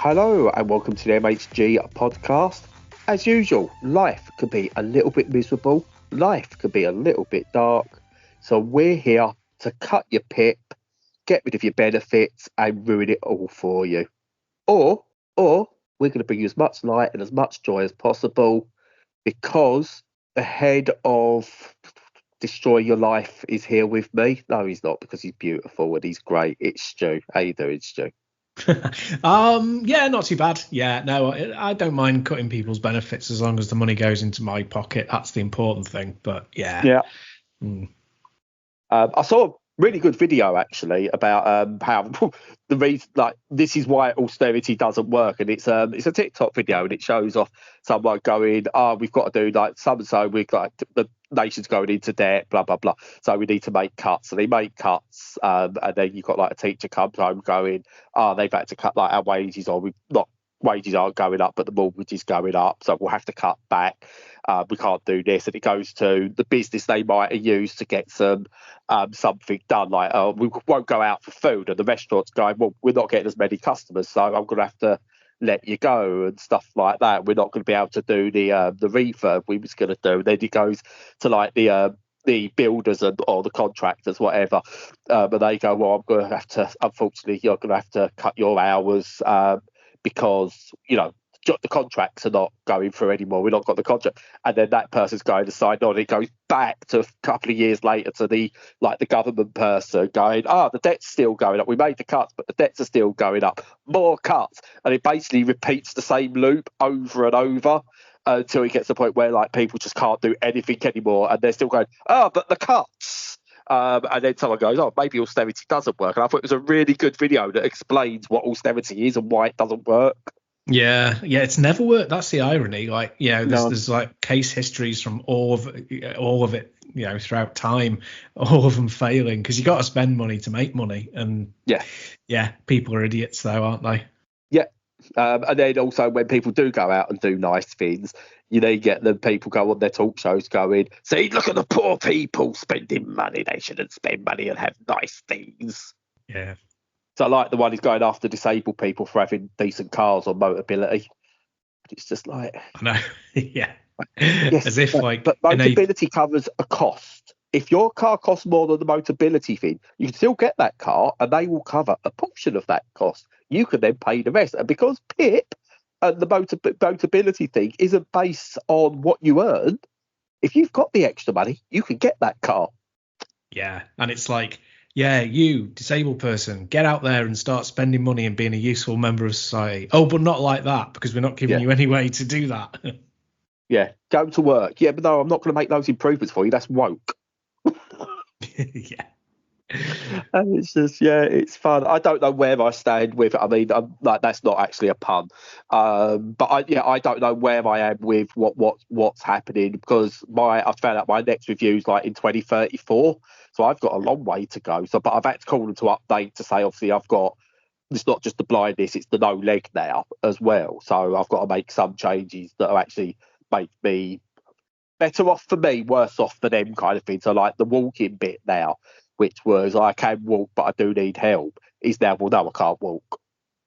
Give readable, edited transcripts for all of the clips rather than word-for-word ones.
Hello and welcome to the MHG podcast. As usual, life could be a little bit miserable, life could be a little bit dark, so we're here to cut your pip, get rid of your benefits and ruin it all for you. Or we're going to bring you as much light and as much joy as possible, because the head of Destroy Your Life is here with me. No, he's not, because he's beautiful and he's great. It's Stu. How you doing, Stu? Yeah, not too bad. Yeah, no, I don't mind cutting people's benefits as long as the money goes into my pocket. That's the important thing. But yeah. I saw a really good video actually about how the reason, like, this is why austerity doesn't work, and it's a TikTok video and it shows off someone going, we've got to do like so and so, we've got the nation's going into debt, blah blah blah, so we need to make cuts. So they make cuts, and then you've got like a teacher comes home going, they've had to cut like our wages, or we've not, wages aren't going up but the mortgage is going up, so we'll have to cut back. We can't do this, and it goes to the business they might have used to get something done, like we won't go out for food, and the restaurant's going, well, we're not getting as many customers, so I'm going to have to let you go and stuff like that. We're not going to be able to do the refurb we was going to do. And then it goes to like the builders or the contractors, whatever, but they go, well, I'm going to have to, unfortunately, you're going to have to cut your hours because, you know, the contracts are not going through anymore. We've not got the contract. And then that person's going to sign on. It goes back to a couple of years later to the government person going, the debt's still going up. We made the cuts, but the debts are still going up. More cuts. And it basically repeats the same loop over and over until it gets to the point where like people just can't do anything anymore. And they're still going, but the cuts. And then someone goes, maybe austerity doesn't work. And I thought it was a really good video that explains what austerity is and why it doesn't work. Yeah, it's never worked. That's the irony. Like, there's like case histories from all of it, you know, throughout time, all of them failing, because you got to spend money to make money. And people are idiots though, aren't they? Yeah. And then also when people do go out and do nice things, you know, you get the people go on their talk shows going, see, look at the poor people spending money. They shouldn't spend money and have nice things. Yeah. So I like the one who's going after disabled people for having decent cars or Motability. It's just like, I know. Yeah. Yes, as if but Motability covers a cost. If your car costs more than the Motability thing, you can still get that car and they will cover a portion of that cost. You can then pay the rest. And because PIP and the Motability thing isn't based on what you earn, if you've got the extra money, you can get that car. Yeah. And it's like, you, disabled person, get out there and start spending money and being a useful member of society. Oh, but not like that, because we're not giving you any way to do that. Go to work. Yeah, but no, I'm not going to make those improvements for you. That's woke. Yeah. And it's just, it's fun. I don't know where I stand with it. I mean, that's not actually a pun. But I don't know where I am with what's happening, because I found out my next review's like in 2034. So I've got a long way to go. But I've had to call them to update to say, obviously, I've got, it's not just the blindness, it's the no leg now as well. So I've got to make some changes that will actually make me better off for me, worse off for them, kind of thing. So like the walking bit now, which was I can walk but I do need help, is now, well, no, I can't walk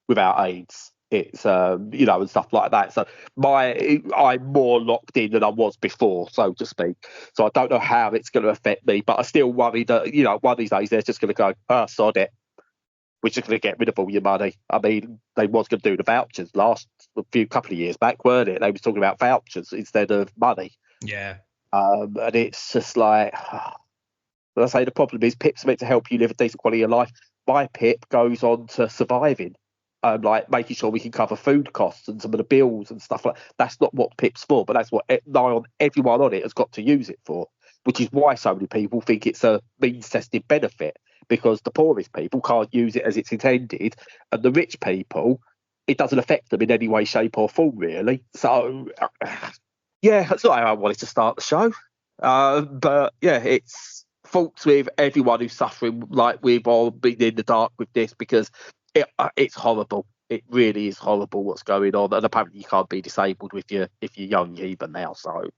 without aids. It's and stuff like that. So I'm more locked in than I was before, so to speak. So I don't know how it's going to affect me, but I still worry that, one of these days they're just going to go, sod it, we're just going to get rid of all your money. I mean, they was going to do the vouchers couple of years back, weren't it? They was talking about vouchers instead of money. Yeah. And it's just like, but I say the problem is PIP's meant to help you live a decent quality of life. My PIP goes on to surviving, like making sure we can cover food costs and some of the bills and stuff like that. That's not what PIP's for, but that's what everyone on it has got to use it for, which is why so many people think it's a means-tested benefit, because the poorest people can't use it as it's intended, and the rich people, it doesn't affect them in any way, shape or form, really. So, that's not how I wanted to start the show. But it's faults with everyone who's suffering, like we've all been in the dark with this, because it's horrible. It really is horrible what's going on, and apparently you can't be disabled if you're young even now. So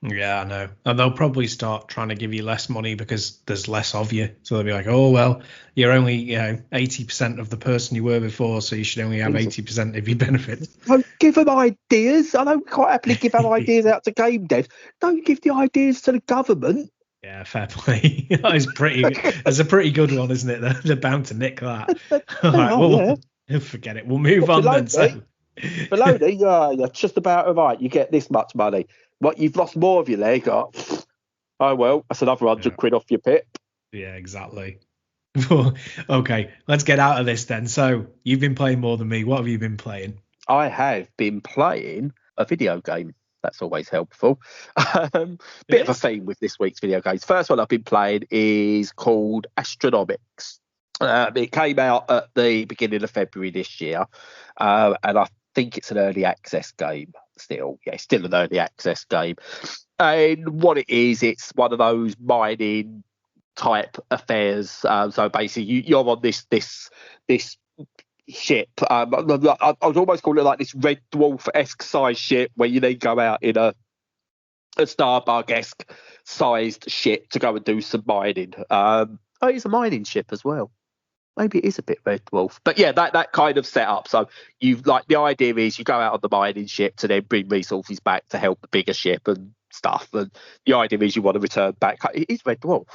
Yeah, I know. And they'll probably start trying to give you less money because there's less of you. So they'll be like, oh, well, you're only 80% of the person you were before, so you should only have 80% of your benefits. Don't give them ideas. I don't quite happily give our ideas out to game devs. Don't give the ideas to the government. Yeah, fair play. That's a pretty good one, isn't it? They're bound to nick that. All right, well, forget it. We'll move on then. Baloney, you're just about right. You get this much money. What, you've lost more of your leg? Oh well, that's another 100 quid off your pip. Yeah, exactly. Okay, let's get out of this then. So you've been playing more than me. What have you been playing? I have been playing a video game. That's always helpful. Bit of a theme with this week's video games. First one I've been playing is called Astronomics. It came out at the beginning of February this year, and I think it's an early access game still. Yeah, it's still an early access game. And what it is, it's one of those mining type affairs. So basically, you're on this ship. I would almost call it like this Red Dwarf-esque size ship where you then go out in a Starbug-esque sized ship to go and do some mining. It's a mining ship as well. Maybe it is a bit Red Dwarf, but yeah, that kind of setup. So the idea is you go out on the mining ship to then bring resources back to help the bigger ship and stuff. And the idea is you want to return back. It is Red Dwarf.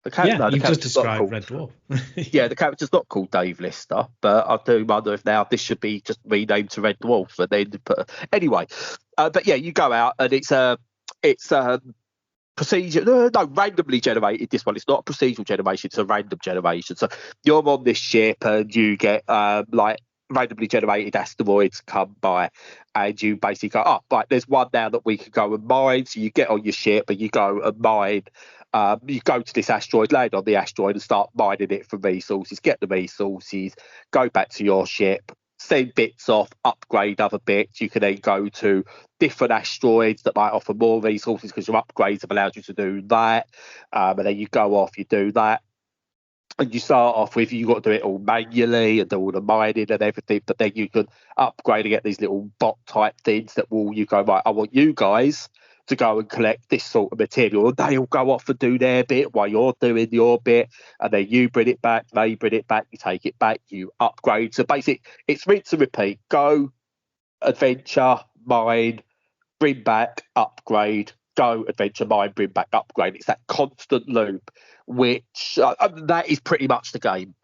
You've just described Red Dwarf. Yeah, the character's not called Dave Lister, but I do wonder if now this should be just renamed to Red Dwarf. And then anyway, but yeah, you go out and it's procedure, randomly generated. This one, it's not a procedural generation, it's a random generation. So you're on this ship and you get randomly generated asteroids come by, and you basically go, right, there's one now that we can go and mine. So you get on your ship and you go and mine. You go to this asteroid, land on the asteroid and start mining it for resources, get the resources, go back to your ship, send bits off, upgrade other bits. You can then go to different asteroids that might offer more resources because your upgrades have allowed you to do that. And then you go off, you do that. And you start off with, you've got to do it all manually and do all the mining and everything. But then you can upgrade and get these little bot type things that you go, right, I want you guys to go and collect this sort of material. And they'll go off and do their bit while you're doing your bit. And then you bring it back, they bring it back, you take it back, you upgrade. So basically, it's rinse and repeat. Go, adventure, mine, bring back, upgrade, go, adventure, mine, bring back, upgrade. It's that constant loop, which that is pretty much the game.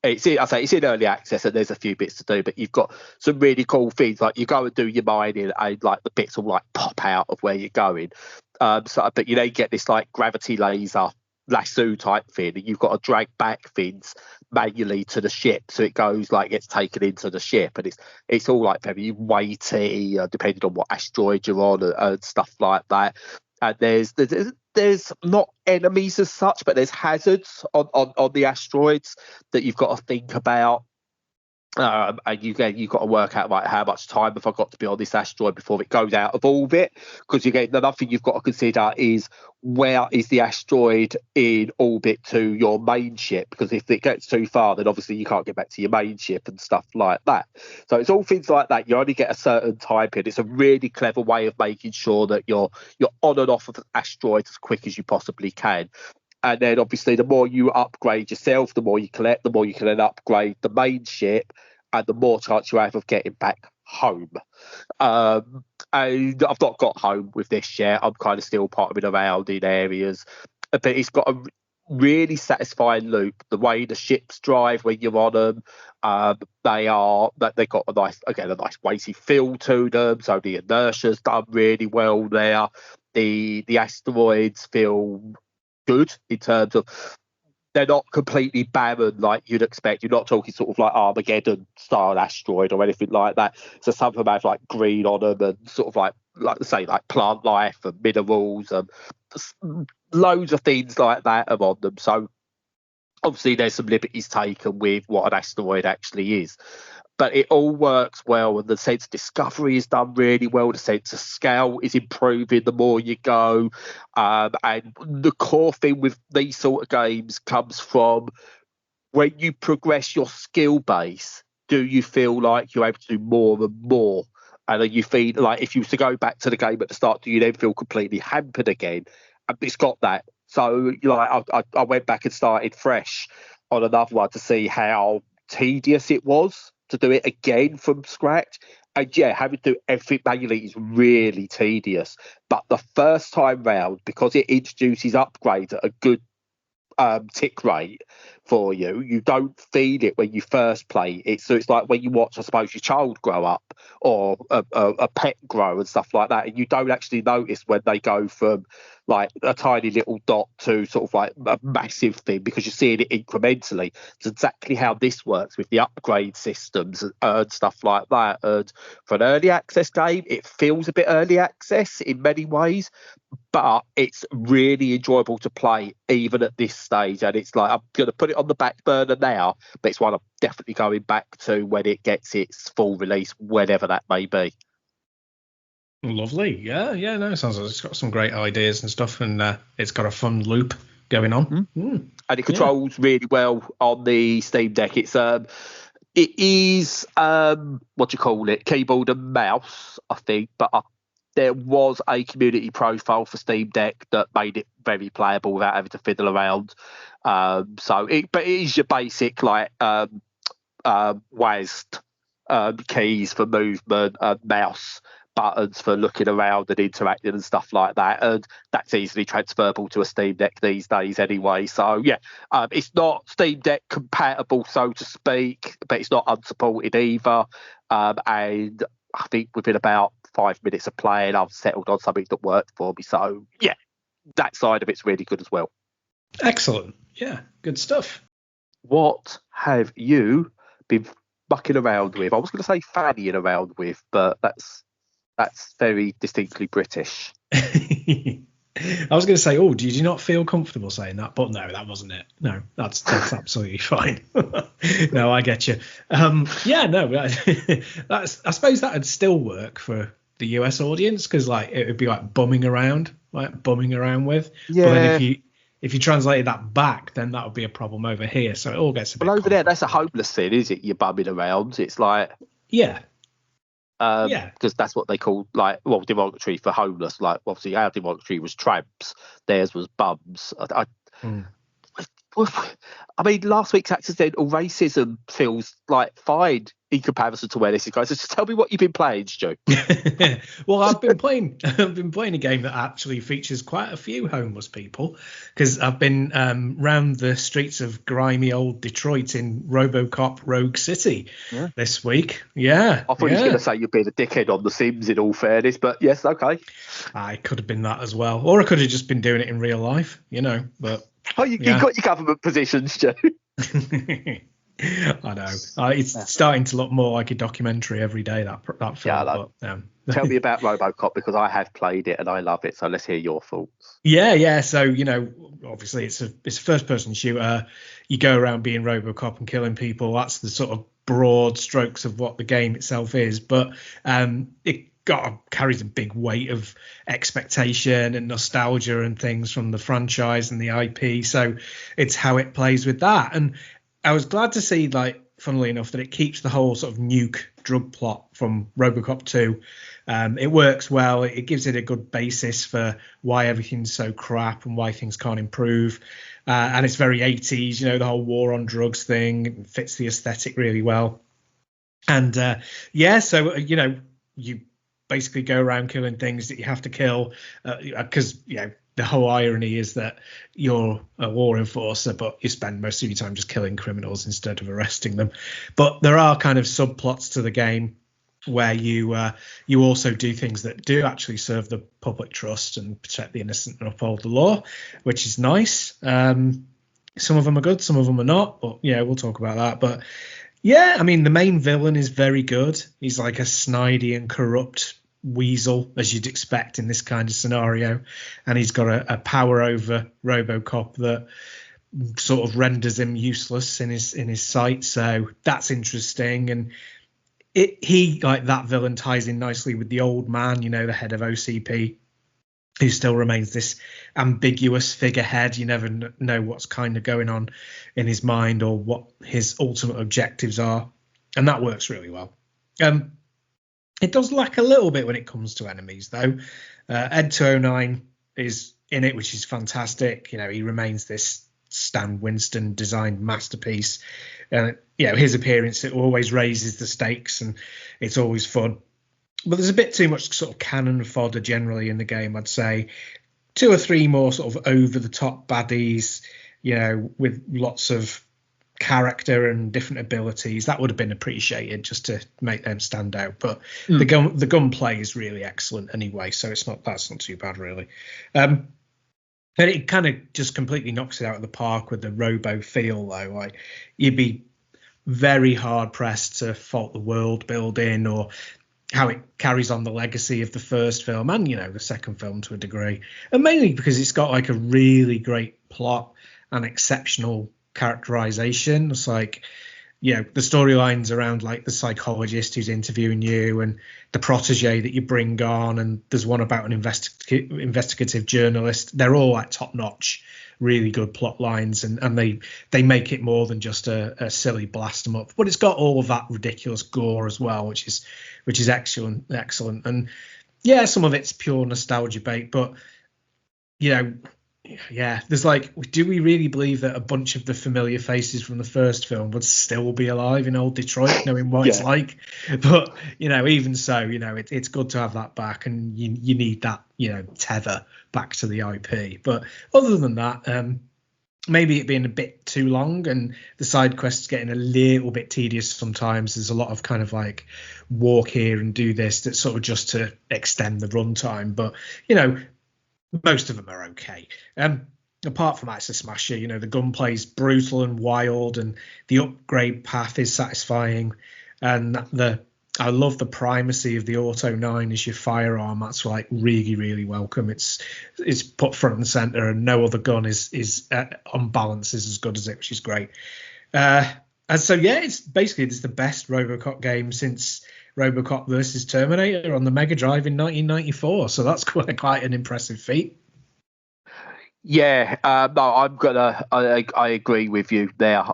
It's in early access and there's a few bits to do, but you've got some really cool things. Like you go and do your mining and like the bits will like pop out of where you're going. But you then get this like gravity lasso type thing, and you've got to drag back things manually to the ship, so it gets taken into the ship, and it's all like very weighty, depending on what asteroid you're on and stuff like that. And there's not enemies as such, but there's hazards on the asteroids that you've got to think about. And you've got to work out like how much time have I got to be on this asteroid before it goes out of orbit, because another thing you've got to consider is where is the asteroid in orbit to your main ship, because if it gets too far then obviously you can't get back to your main ship and stuff like that. So it's all things like that. You only get a certain time in. It's a really clever way of making sure that you're on and off of asteroids as quick as you possibly can. And then obviously the more you upgrade yourself, the more you collect, the more you can then upgrade the main ship, and the more chance you have of getting back home. And I've not got home with this yet. I'm kind of still pottering around in areas. But it's got a really satisfying loop. The way the ships drive when you're on them, they've got a nice weighty feel to them. So the inertia's done really well there. The asteroids feel good in terms of they're not completely barren like you'd expect. You're not talking sort of like Armageddon style asteroid or anything like that. So some of them have like green on them and sort of like plant life and minerals and loads of things like that are on them. So obviously there's some liberties taken with what an asteroid actually is. But it all works well, and the sense of discovery is done really well. The sense of scale is improving the more you go. And the core thing with these sort of games comes from when you progress your skill base, do you feel like you're able to do more and more And then you feel like if you was to go back to the game at the start, do you then feel completely hampered again? And it's got that. So like I went back and started fresh on another one to see how tedious it was to do it again from scratch. And yeah, having to do everything manually is really tedious. But the first time round, because it introduces upgrades at a good tick rate for you, you don't feel it when you first play it. So it's like when you watch, I suppose, your child grow up or a pet grow and stuff like that, and you don't actually notice when they go from like a tiny little dot to sort of like a massive thing, because you're seeing it incrementally. It's exactly how this works with the upgrade systems and stuff like that. And for an early access game, it feels a bit early access in many ways, but it's really enjoyable to play even at this stage. And it's like, I'm going to put it on the back burner now, but it's one I'm definitely going back to when it gets its full release, whenever that may be. Lovely. Yeah, no, it sounds like it's got some great ideas and stuff, and it's got a fun loop going on. And it controls really well on the Steam Deck. It is what do you call it, keyboard and mouse, I think, but there was a community profile for Steam Deck that made it very playable without having to fiddle around. But it is your basic like WASD keys for movement, mouse buttons for looking around and interacting and stuff like that, and that's easily transferable to a Steam Deck these days anyway. So yeah, it's not Steam Deck compatible, so to speak, but it's not unsupported either. And I think within about 5 minutes of playing, I've settled on something that worked for me. So yeah, that side of it's really good as well. Excellent. Yeah, good stuff. What have you been mucking around with? I was going to say fannying around with, but that's very distinctly British. I was going to say, did you not feel comfortable saying that? But no, that wasn't it. No, that's absolutely fine. No, I get you. Yeah, no, I suppose that would still work for the US audience, because like it would be like bumming around with. Yeah. But then if you translated that back, then that would be a problem over here. So it all gets a bit. Well, over there, that's a homeless thing, is it? You're bumming around. It's like because that's what they call derogatory for homeless. Like obviously our derogatory was tramps, theirs was bums. I mean, last week's accidental racism feels like fine in comparison to where this is going. So just tell me what you've been playing, Stu. Well, I've been playing a game that actually features quite a few homeless people, because I've been round the streets of grimy old Detroit in RoboCop Rogue City this week. Yeah. I thought you were going to say you've been a dickhead on The Sims, in all fairness, but yes, okay. I could have been that as well, or I could have just been doing it in real life, but. Oh, you got your government positions, Joe. I know. It's starting to look more like a documentary every day, that film. Yeah, tell me about RoboCop, because I have played it and I love it. So let's hear your thoughts. Yeah. So, obviously it's a first-person shooter. You go around being RoboCop and killing people. That's the sort of broad strokes of what the game itself is. But it carries a big weight of expectation and nostalgia and things from the franchise and the IP. So it's how it plays with that. And I was glad to see, funnily enough, that it keeps the whole sort of nuke drug plot from RoboCop 2. It works well. It gives it a good basis for why everything's so crap and why things can't improve. And it's very 80s, the whole war on drugs thing. It fits the aesthetic really well. And so, you basically go around killing things that you have to kill, because the whole irony is that you're a law enforcer, but you spend most of your time just killing criminals instead of arresting them. But there are kind of subplots to the game where you also do things that do actually serve the public trust and protect the innocent and uphold the law, which is nice. Some of them are good, some of them are not, but we'll talk about that. But yeah, I mean, the main villain is very good. He's like a snidey and corrupt weasel, as you'd expect in this kind of scenario, and he's got a power over RoboCop that sort of renders him useless in his sight. So that's interesting, and that villain ties in nicely with the old man, the head of OCP, who still remains this ambiguous figurehead. You never know what's kind of going on in his mind or what his ultimate objectives are, and that works really well. It does lack a little bit when it comes to enemies, though. Ed 209 is in it, which is fantastic. He remains this Stan Winston designed masterpiece. His appearance, it always raises the stakes, and it's always fun. But there's a bit too much sort of cannon fodder generally in the game, I'd say. 2 or 3 more sort of over-the-top baddies, with lots of character and different abilities. That would have been appreciated just to make them stand out. But the gunplay is really excellent anyway, so that's not too bad really. And it kind of just completely knocks it out of the park with the robo feel, though. Like, you'd be very hard pressed to fault the world building or how it carries on the legacy of the first film and the second film to a degree, and mainly because it's got like a really great plot and exceptional characterization. It's like, the storylines around like the psychologist who's interviewing you and the protege that you bring on, and there's one about an investigative journalist. They're all like top notch, really good plot lines, and they make it more than just a silly blast 'em up. But it's got all of that ridiculous gore as well, which is excellent. And some of it's pure nostalgia bait, but there's like, do we really believe that a bunch of the familiar faces from the first film would still be alive in old Detroit, knowing what it's like? But even so, it's good to have that back, and you need that tether back to the IP. But other than that, maybe it being a bit too long and the side quests getting a little bit tedious sometimes. There's a lot of kind of like walk here and do this that's sort of just to extend the runtime, but most of them are okay. Apart from that, it's a smasher. The gunplay's brutal and wild, and the upgrade path is satisfying, and I love the primacy of the Auto 9 as your firearm. That's like really, really welcome. It's put front and center, and no other gun is on balance is as good as it, which is great. And so it's the best RoboCop game since RoboCop versus Terminator on the Mega Drive in 1994. So that's quite an impressive feat. Yeah, no, I agree with you there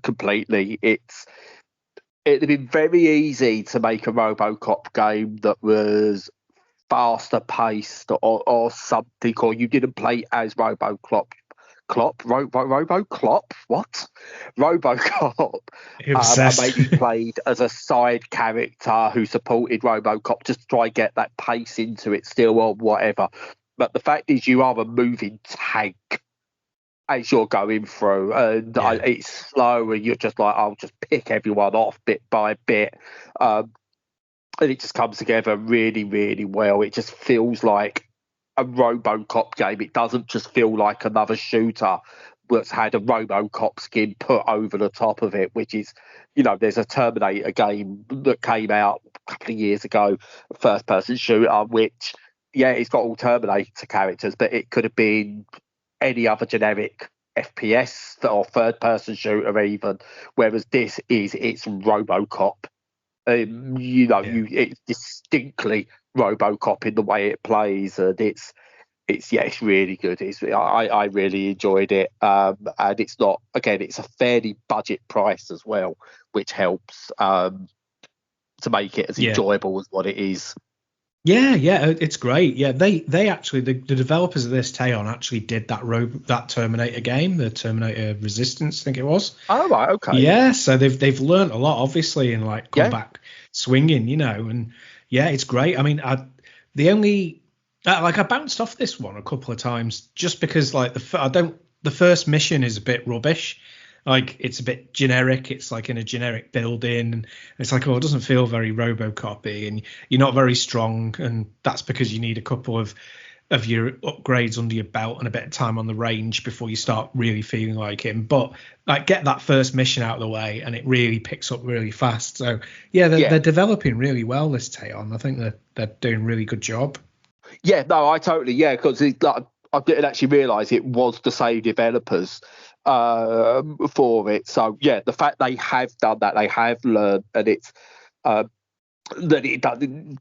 completely. It'd have been very easy to make a RoboCop game that was faster paced or something, or you didn't play as RoboCop. RoboCop, what? RoboCop. And maybe played as a side character who supported RoboCop just to try and get that pace into it still, or whatever. But the fact is, you are a moving tank as you're going through, and it's slow, and you're just like, I'll just pick everyone off bit by bit, and it just comes together really, really well. It just feels like a RoboCop game. It doesn't just feel like another shooter that's had a RoboCop skin put over the top of it, which is, there's a Terminator game that came out a couple of years ago, a first-person shooter, which, it's got all Terminator characters, but it could have been any other generic FPS or third-person shooter even, whereas it's RoboCop. It's distinctly RoboCop in the way it plays, and it's really good. I really enjoyed it, and it's not, again, it's a fairly budget price as well, which helps to make it as enjoyable as what it is. Yeah, it's great. Yeah, they actually, the developers of this Teon actually did that Terminator game, the Terminator Resistance, I think it was. Oh, right, okay. Yeah, so they've learned a lot, obviously, and like come back swinging, and it's great. I mean, I bounced off this one a couple of times just because like the first mission is a bit rubbish. Like, it's a bit generic. It's like in a generic building. And it's like, it doesn't feel very RoboCop-y, and you're not very strong. And that's because you need a couple of your upgrades under your belt and a bit of time on the range before you start really feeling like him. But like, get that first mission out of the way, and it really picks up really fast. So they're developing really well, this Teon. I think they're doing a really good job. Yeah, no, I totally, because I didn't actually realise it was the same developers for it. So the fact they have done that, they have learned, and it's that it doesn't.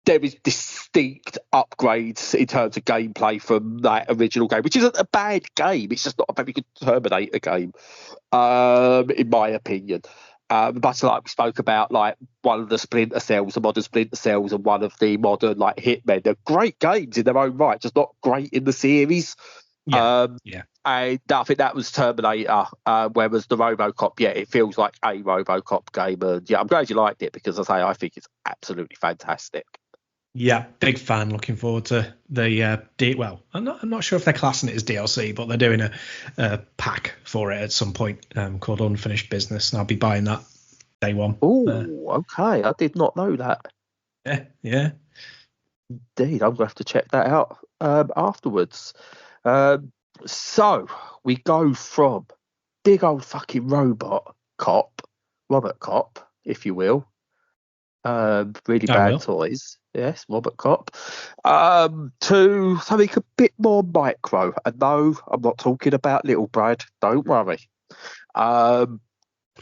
There is distinct upgrades in terms of gameplay from that original game, which isn't a bad game. It's just not a very good Terminator game, in my opinion. much like we spoke about, like one of the Splinter Cells, the modern Splinter Cells, and one of the modern like Hitmen. They're great games in their own right, just not great in the series. And I think that was Terminator, whereas the RoboCop, it feels like a RoboCop game. And I'm glad you liked it, because I think it's absolutely fantastic. Yeah, big fan. Looking forward to the I'm not sure if they're classing it as DLC, but they're doing a pack for it at some point called Unfinished Business, and I'll be buying that day one. Oh, okay. I did not know that. Yeah. Indeed, I'm going to have to check that out afterwards. So we go from big old fucking Robot Cop, if you will. Really bad toys. Yes, RoboCop. To something a bit more micro. And no, I'm not talking about Little Brad. Don't worry. For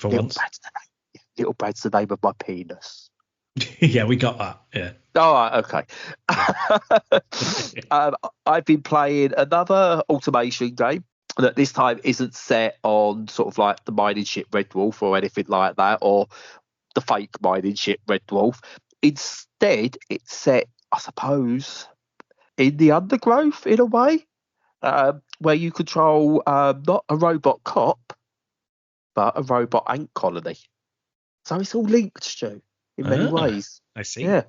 once. Little Brad's the name of my penis. Yeah, we got that. Yeah. All right, okay. I've been playing another automation game that this time isn't set on sort of like the mining ship Red Wolf or anything like that, or the fake mining ship Red Wolf. Instead, it's set, I suppose, in the undergrowth in a way, where you control not a robot cop, but a robot ant colony. So it's all linked, Stu, in many ways. I see. Yeah.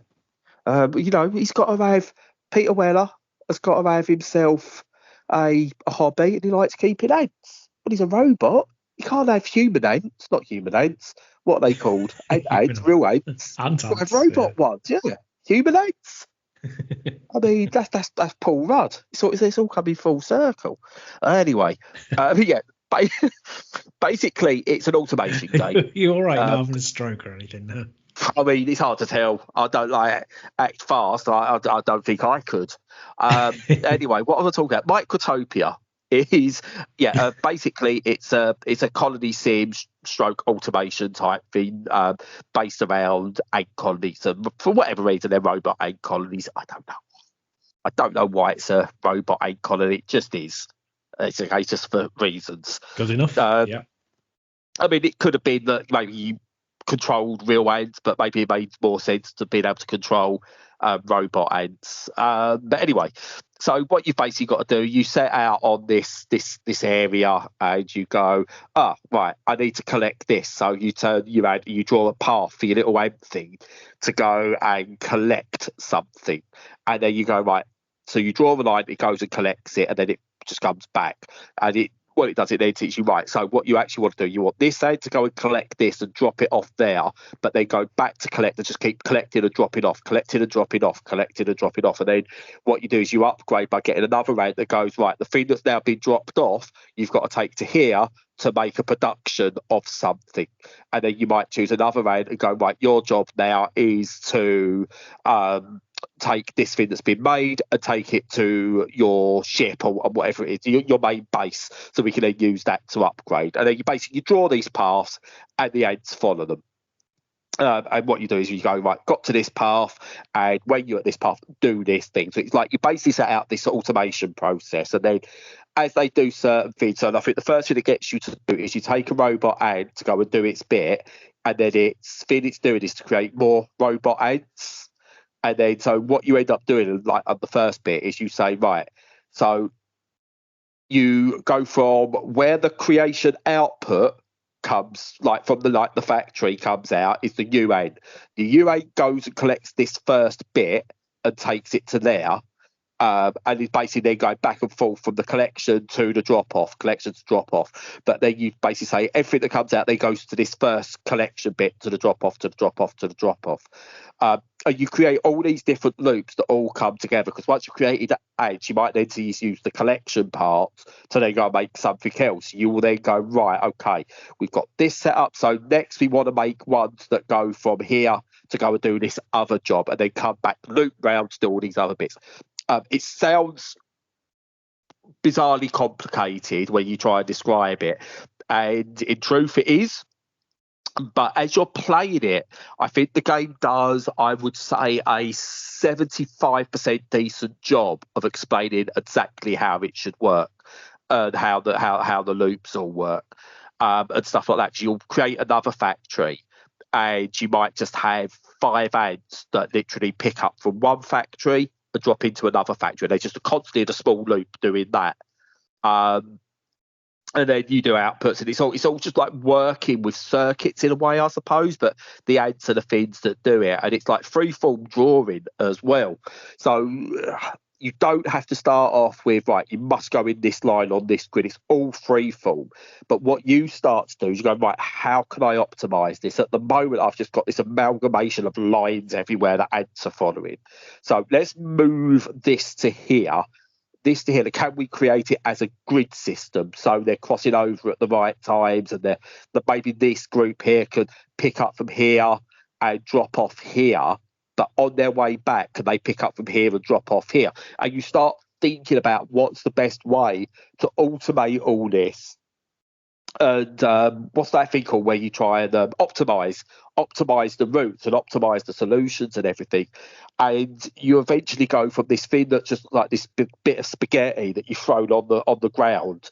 He's got to have, Peter Weller has got to have himself a hobby, and he likes keeping ants. But he's a robot. He can't have human ants, not human ants. What are they called? Ants, real ants. Ants. Robot ones, human ants. I mean, that's Paul Rudd. It's all coming full circle. Anyway, basically, it's an automation game. You all right? Not having a stroke or anything? No. I mean, it's hard to tell. I don't act fast. I don't think I could. Anyway, what am I talking about? Microtopia is basically it's a colony sim stroke automation type thing based around egg colonies, and for whatever reason they're robot egg colonies. I don't know why it's a robot egg colony. It just is. It's just for reasons. Good enough. Yeah. I mean, it could have been that maybe you controlled real ants, but maybe it made more sense to being able to control robot ants. But anyway, so what you've basically got to do, you set out on this area, and you go, right, I need to collect this. So you draw a path for your little ant thing to go and collect something, and then you go, right. So you draw the line, it goes and collects it, and then it just comes back, and what it does, it then teaches you, right, so what you actually want to do, you want this end to go and collect this and drop it off there, but then go back to collect and just keep collecting and dropping off, collecting and dropping off, collecting and dropping off. And then what you do is you upgrade by getting another end that goes, right, the thing that's now been dropped off, you've got to take to here to make a production of something. And then you might choose another end and go, right, your job now is to take this thing that's been made and take it to your ship or whatever it is, your main base, so we can then use that to upgrade. And then you draw these paths and the ants follow them. And what you do is you go, right, got to this path, and when you're at this path, do this thing. So it's like you basically set out this automation process, and then as they do certain things, and I think the first thing it gets you to do is you take a robot ant to go and do its bit, and then it's doing is to create more robot ants. And then, so what you end up doing, like on the first bit, is you say, right, so you go from where the creation output comes, like from the factory comes out, is the UAN. The UAN goes and collects this first bit and takes it to there. And it's basically then going back and forth from the collection to the drop-off, collection to drop-off. But then you basically say everything that comes out, then goes to this first collection bit, to the drop-off, to the drop-off, to the drop-off. And you create all these different loops that all come together, because once you've created that edge, you might then use the collection parts to then go and make something else. You will then go, right, okay, we've got this set up. So next we want to make ones that go from here to go and do this other job, and then come back, loop round to do all these other bits. It sounds bizarrely complicated when you try and describe it, and in truth it is. But as you're playing it, I think the game does, I would say, a 75% decent job of explaining exactly how it should work and how the loops all work. and stuff like that. You'll create another factory, and you might just have 5 ants that literally pick up from one factory and drop into another factory. They're just constantly in a small loop doing that. And then you do outputs, and it's all just like working with circuits in a way, I suppose. But the ants are the things that do it, and it's like freeform drawing as well. So you don't have to start off with, right, you must go in this line on this grid. It's all freeform. But what you start to do is you go, right, how can I optimize this? At the moment, I've just got this amalgamation of lines everywhere that ants are following. So let's move this to here. Can we create it as a grid system so they're crossing over at the right times, and that maybe this group here could pick up from here and drop off here, but on their way back, can they pick up from here and drop off here? And you start thinking about what's the best way to automate all this. And what's that thing called where you try and optimize the routes and optimize the solutions and everything, and you eventually go from this thing that's just like this bit of spaghetti that you've thrown on the ground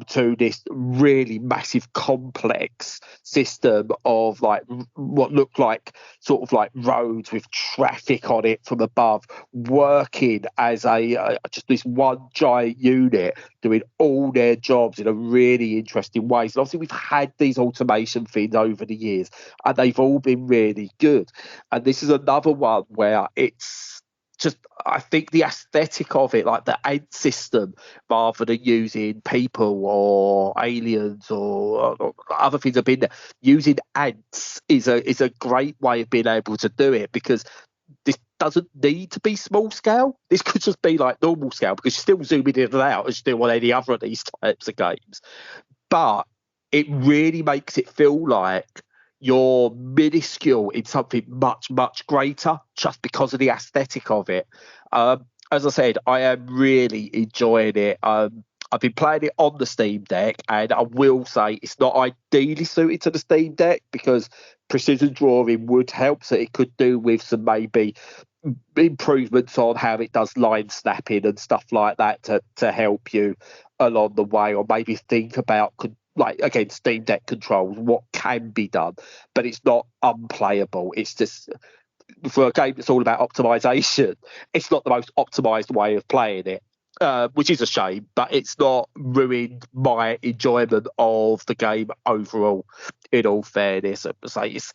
to this really massive complex system of like what look like sort of like roads with traffic on it from above, working as a just this one giant unit doing all their jobs in a really interesting way. So obviously we've had these automation things over the years, and they've all been really good. And this is another one where it's just, I think the aesthetic of it, like the ant system, rather than using people or aliens or other things have been there, using ants is a great way of being able to do it, because this doesn't need to be small scale. This could just be like normal scale, because you're still zooming in and out as you do on any other of these types of games. But it really makes it feel like you're minuscule in something much, much greater, just because of the aesthetic of it. As I said, I am really enjoying it. I've been playing it on the Steam Deck, and I will say it's not ideally suited to the Steam Deck, because precision drawing would help. So it could do with some maybe improvements on how it does line snapping and stuff like that to help you along the way, or maybe think about like, again, Steam Deck controls, what can be done, but it's not unplayable. It's just, for a game that's all about optimization, it's not the most optimized way of playing it, which is a shame, but it's not ruined my enjoyment of the game overall, in all fairness. So it's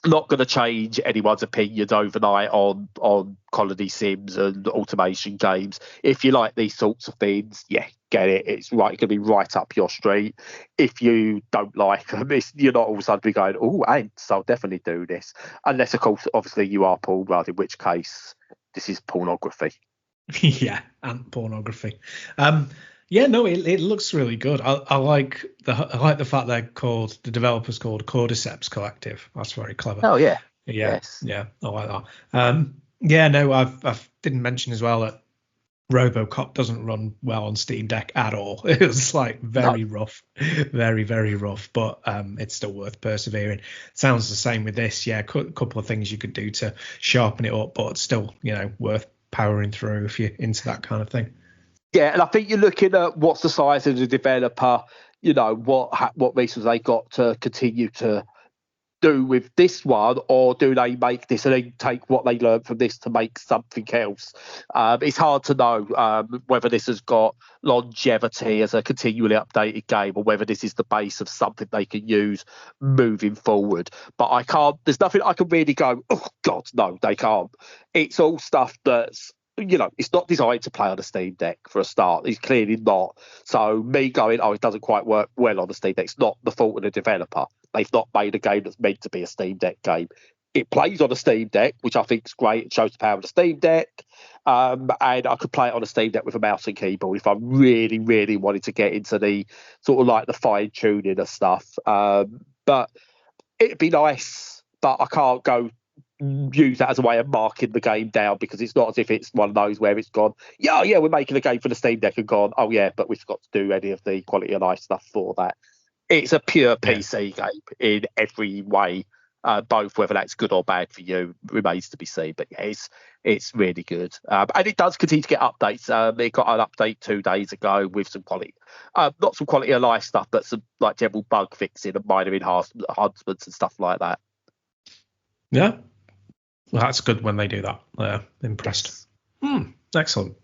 not going to change anyone's opinions overnight on colony sims and automation games. If you like these sorts of things, yeah, get it. It's going to be right up your street. If you don't like them, you're not all of a sudden be going, oh, ants, I'll definitely do this. Unless, of course, obviously you are Paul Rudd, in which case this is pornography. Yeah, ant pornography. Yeah, no, it looks really good. I like the fact the developers called Cordyceps Collective. That's very clever. Oh yeah. Yes. Yeah, I like that. Yeah, no, I didn't mention as well that RoboCop doesn't run well on Steam Deck at all. It was like very rough, very, very rough, but it's still worth persevering. Sounds the same with this. Yeah, a couple of things you could do to sharpen it up, but still, worth powering through if you're into that kind of thing. Yeah, and I think you're looking at what's the size of the developer, what resources they got to continue to do with this one, or do they make this and then take what they learned from this to make something else? It's hard to know whether this has got longevity as a continually updated game, or whether this is the base of something they can use moving forward. But there's nothing I can really go, oh God, no, they can't. It's all stuff that's, it's not designed to play on a Steam Deck for a start. It's clearly not. So me going, it doesn't quite work well on the Steam Deck, it's not the fault of the developer. They've not made a game that's meant to be a Steam Deck game. It plays on a Steam Deck, which I think is great. It shows the power of the Steam Deck. And I could play it on a Steam Deck with a mouse and keyboard if I really, really wanted to get into the sort of like the fine tuning of stuff. But it'd be nice, but I can't go use that as a way of marking the game down, because it's not as if it's one of those where it's gone, yeah, we're making a game for the Steam Deck, and gone, oh yeah, but we've got to do any of the quality of life stuff for that. It's a pure PC game in every way Both, whether that's good or bad for you, remains to be seen. But yeah, it's really good, and it does continue to get updates. It got an update 2 days ago with some quality, not some quality of life stuff, but some like general bug fixing and minor enhancements and stuff like that. Yeah, well, that's good when they do that. Impressed. Yes. Excellent.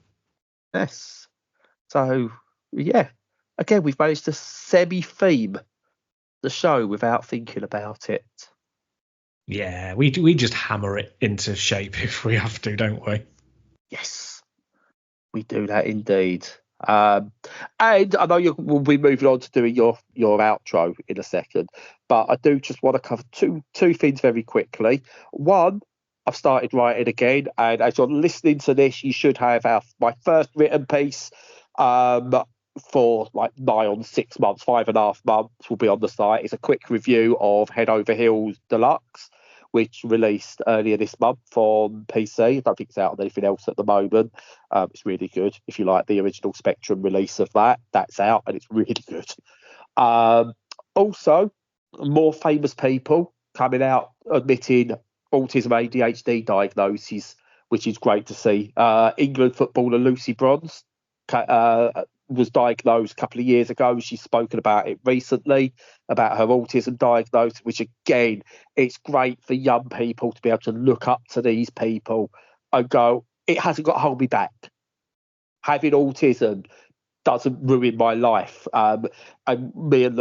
Yes. So yeah, again, we've managed to semi-theme the show without thinking about it. Yeah, we just hammer it into shape if we have to, don't we? Yes, we do that indeed. And I know we'll be moving on to doing your outro in a second, but I do just want to cover two things very quickly. One, I've started writing again, and as you're listening to this, you should have my first written piece for like nigh on 6 months, 5.5 months will be on the site. It's a quick review of Head Over Heels Deluxe, which released earlier this month on PC. I don't think it's out on anything else at the moment. It's really good. If you like the original Spectrum release of that's out and it's really good. Also, more famous people coming out admitting autism ADHD diagnoses, which is great to see. England footballer Lucy Bronze was diagnosed a couple of years ago. She's spoken about it recently, about her autism diagnosis, which again, it's great for young people to be able to look up to these people and go, it hasn't got to hold me back. Having autism doesn't ruin my life. And me and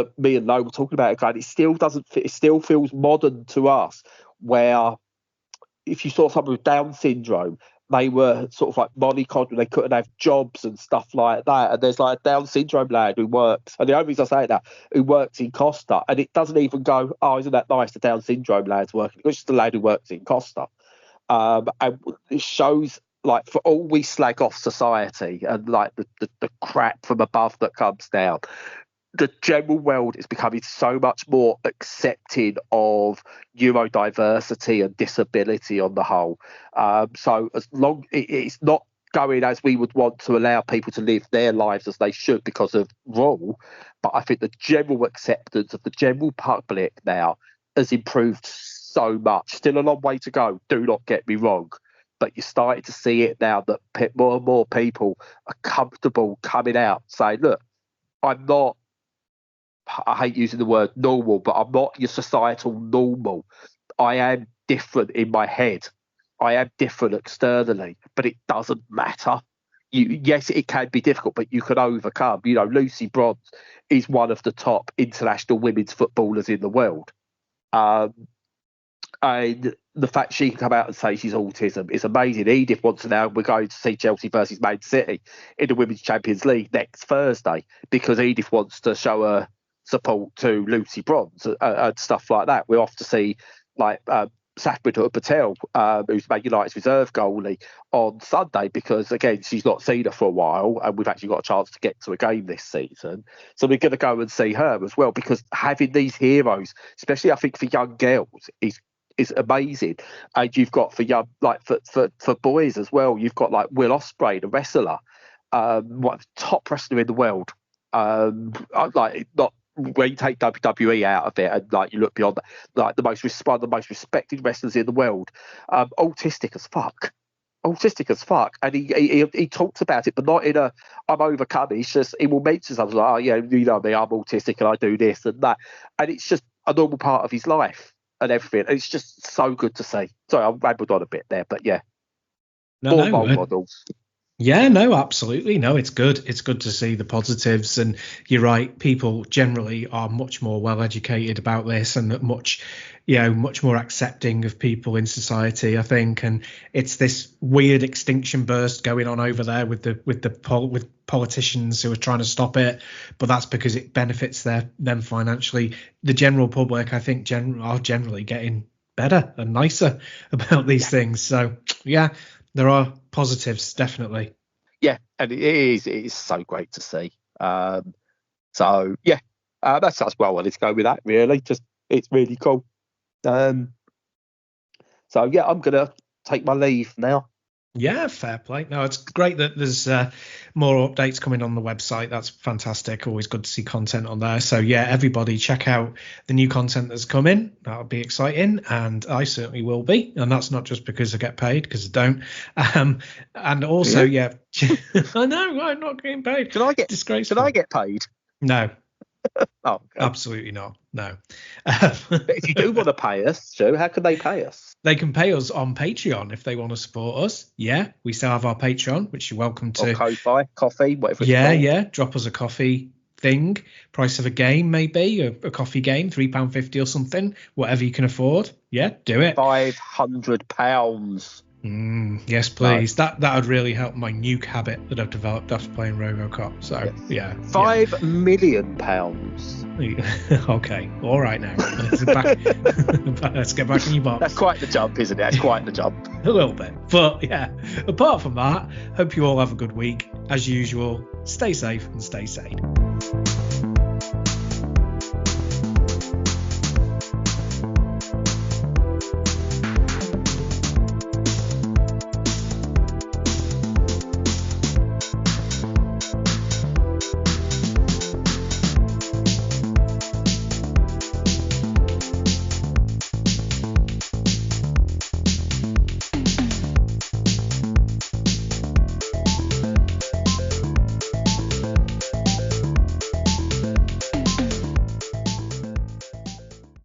Lo were talking about it, and it still doesn't fit. It still feels modern to us, where if you saw someone with Down syndrome, they were sort of like mollycoddled, they couldn't have jobs and stuff like that. And there's like a Down syndrome lad who works, and the only reason I say that, who works in Costa, and it doesn't even go, oh, isn't that nice, the Down syndrome lad's working? It's just the lad who works in Costa. And it shows, like, for all we slag off society and like the crap from above that comes down, the general world is becoming so much more accepting of neurodiversity and disability on the whole. So as long it's not going as we would want to allow people to live their lives as they should because of rule, but I think the general acceptance of the general public now has improved so much. Still a long way to go, do not get me wrong, but you're starting to see it now that more and more people are comfortable coming out saying, look, I'm not, I hate using the word normal, but I'm not your societal normal. I am different in my head. I am different externally, but it doesn't matter. Yes, it can be difficult, but you can overcome. You know, Lucy Bronze is one of the top international women's footballers in the world. And the fact she can come out and say she's autism is amazing. Edith wants to now, we're going to see Chelsea versus Man City in the Women's Champions League next Thursday because Edith wants to show her support to Lucy Bronze and stuff like that. We're off to see like Satpur Patel, who's Man United's reserve goalie, on Sunday because, again, she's not seen her for a while and we've actually got a chance to get to a game this season. So we're going to go and see her as well because having these heroes, especially I think for young girls, is amazing. And you've got for young, like for boys as well, you've got like Will Ospreay, the wrestler, one of the top wrestler in the world. Like not when you take WWE out of it and like you look beyond that, like the most respected wrestlers in the world, autistic as fuck. And he talks about it, but not in a I'm overcome. It's just he will mention something like, oh yeah, you know me, I'm autistic and I do this and that, and it's just a normal part of his life and everything. And it's just so good to see. Sorry, I rambled on a bit there, but yeah, more role models. Yeah, no, absolutely. No, it's good. It's good to see the positives. And you're right. People generally are much more well educated about this and much more accepting of people in society, I think. And it's this weird extinction burst going on over there with politicians who are trying to stop it. But that's because it benefits them financially. The general public, I think, are generally getting better and nicer about these things. So, yeah. There are positives, definitely. Yeah, and it is so great to see. So yeah, that's where I wanted to go with that. Really, just it's really cool. So yeah, I'm gonna take my leave now. Yeah, fair play. No, it's great that there's more updates coming on the website. That's fantastic. Always good to see content on there. So yeah, everybody check out the new content that's coming. That'll be exciting, and I certainly will be. And that's not just because I get paid, because I don't. And also, yeah, I know I'm not getting paid. Can I get disgraceful? Can I get paid? No. Oh, okay. Absolutely not. No. But if you do want to pay us, Joe, how can they pay us? They can pay us on Patreon if they want to support us. Yeah, we still have our Patreon, which you're welcome to. Or Ko-Fi, coffee, whatever it's called. Yeah. Drop us a coffee thing. Price of a game, maybe. A coffee game, £3.50 or something. Whatever you can afford. Yeah, do it. £500. Yes, please. No. That would really help my Nuke Habit that I've developed after playing RoboCop. So, yeah. £5 million. Okay. All right now. Let's get back in your box. That's quite the jump, isn't it? That's quite the jump. A little bit. But, yeah. Apart from that, hope you all have a good week. As usual, stay safe and stay sane.